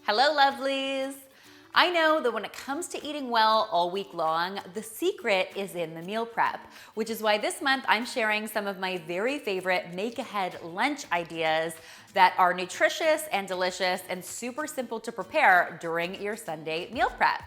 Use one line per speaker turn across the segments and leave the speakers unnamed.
Hello, lovelies. I know that when it comes to eating well all week long, the secret is in the meal prep, which is why this month I'm sharing some of my very favorite make-ahead lunch ideas that are nutritious and delicious and super simple to prepare during your Sunday meal prep.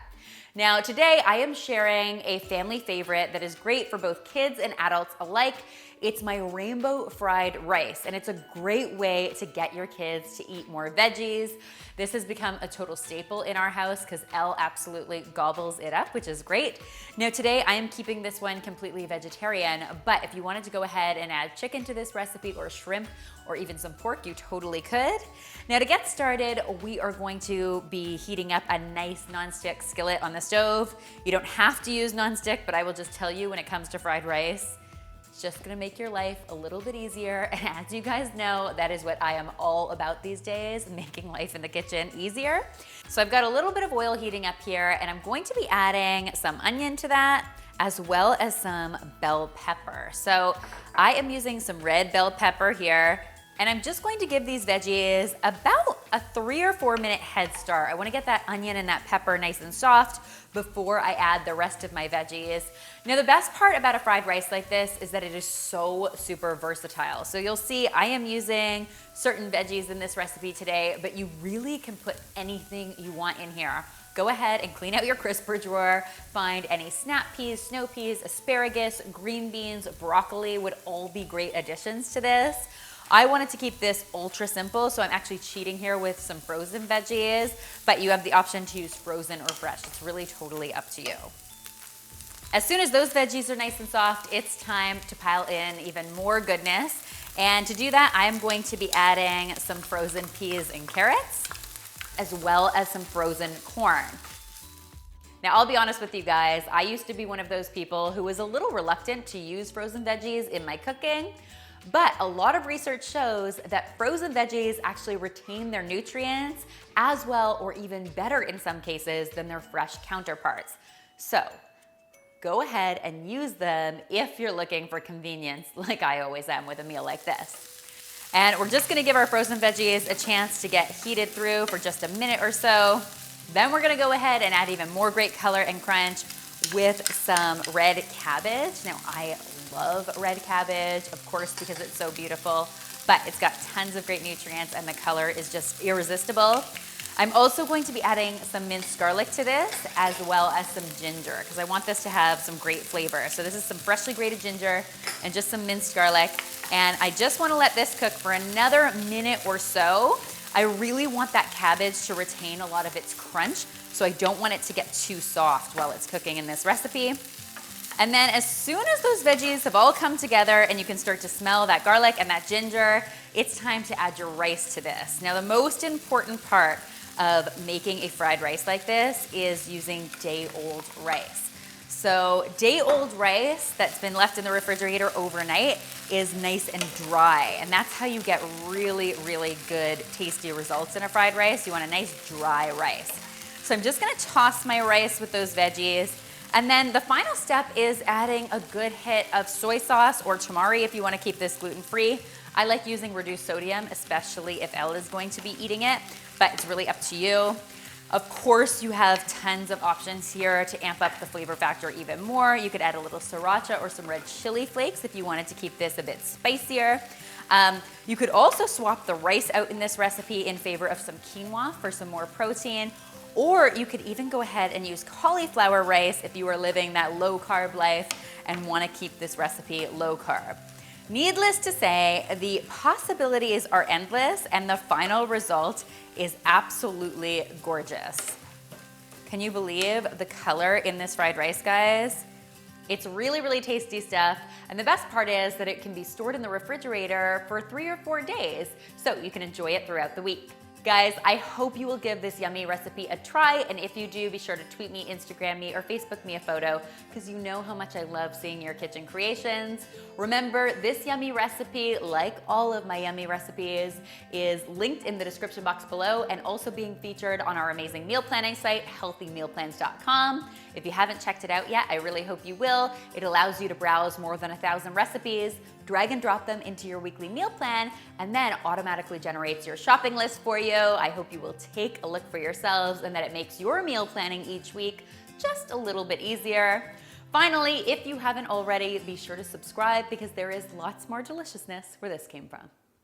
Now, today I am sharing a family favorite that is great for both kids and adults alike. It's my rainbow fried rice, and it's a great way to get your kids to eat more veggies. This has become a total staple in our house because Elle absolutely gobbles it up, which is great. Now, today I am keeping this one completely vegetarian, but if you wanted to go ahead and add chicken to this recipe or shrimp or even some pork, you totally could. Now, to get started, we are going to be heating up a nice nonstick skillet on the stove. You don't have to use nonstick, but I will just tell you when it comes to fried rice, it's just gonna make your life a little bit easier. And as you guys know, that is what I am all about these days, making life in the kitchen easier. So I've got a little bit of oil heating up here, and I'm going to be adding some onion to that, as well as some bell pepper. So I am using some red bell pepper here, and I'm just going to give these veggies about a 3 or 4 minute head start. I wanna get that onion and that pepper nice and soft before I add the rest of my veggies. Now, the best part about a fried rice like this is that it is so super versatile. So you'll see I am using certain veggies in this recipe today, but you really can put anything you want in here. Go ahead and clean out your crisper drawer, find any snap peas, snow peas, asparagus, green beans, broccoli would all be great additions to this. I wanted to keep this ultra simple, so I'm actually cheating here with some frozen veggies, but you have the option to use frozen or fresh. It's really totally up to you. As soon as those veggies are nice and soft, it's time to pile in even more goodness. And to do that, I'm going to be adding some frozen peas and carrots, as well as some frozen corn. Now, I'll be honest with you guys, I used to be one of those people who was a little reluctant to use frozen veggies in my cooking. But a lot of research shows that frozen veggies actually retain their nutrients as well, or even better in some cases, than their fresh counterparts. So go ahead and use them if you're looking for convenience, like I always am with a meal like this. And we're just gonna give our frozen veggies a chance to get heated through for just a minute or so. Then we're gonna go ahead and add even more great color and crunch with some red cabbage. Now, I love red cabbage, of course, because it's so beautiful, but it's got tons of great nutrients and the color is just irresistible. I'm also going to be adding some minced garlic to this, as well as some ginger, because I want this to have some great flavor. So this is some freshly grated ginger and just some minced garlic. And I just want to let this cook for another minute or so. I really want that cabbage to retain a lot of its crunch, so I don't want it to get too soft while it's cooking in this recipe. And then as soon as those veggies have all come together and you can start to smell that garlic and that ginger, it's time to add your rice to this. Now, the most important part of making a fried rice like this is using day-old rice. So day-old rice that's been left in the refrigerator overnight is nice and dry, and that's how you get really, really good, tasty results in a fried rice. You want a nice dry rice. So I'm just gonna toss my rice with those veggies. And then the final step is adding a good hit of soy sauce or tamari if you want to keep this gluten-free. I like using reduced sodium, especially if Elle is going to be eating it, but it's really up to you. Of course, you have tons of options here to amp up the flavor factor even more. You could add a little sriracha or some red chili flakes if you wanted to keep this a bit spicier. You could also swap the rice out in this recipe in favor of some quinoa for some more protein. Or you could even go ahead and use cauliflower rice if you are living that low carb life and want to keep this recipe low carb. Needless to say, the possibilities are endless and the final result is absolutely gorgeous. Can you believe the color in this fried rice, guys? It's really, really tasty stuff. And the best part is that it can be stored in the refrigerator for 3 or 4 days, so you can enjoy it throughout the week. Guys, I hope you will give this yummy recipe a try, and if you do, be sure to tweet me, Instagram me, or Facebook me a photo, because you know how much I love seeing your kitchen creations. Remember, this yummy recipe, like all of my yummy recipes, is linked in the description box below and also being featured on our amazing meal planning site, healthymealplans.com. If you haven't checked it out yet, I really hope you will. It allows you to browse more than 1,000 recipes, drag and drop them into your weekly meal plan, and then automatically generates your shopping list for you. I hope you will take a look for yourselves and that it makes your meal planning each week just a little bit easier. Finally, if you haven't already, be sure to subscribe because there is lots more deliciousness where this came from.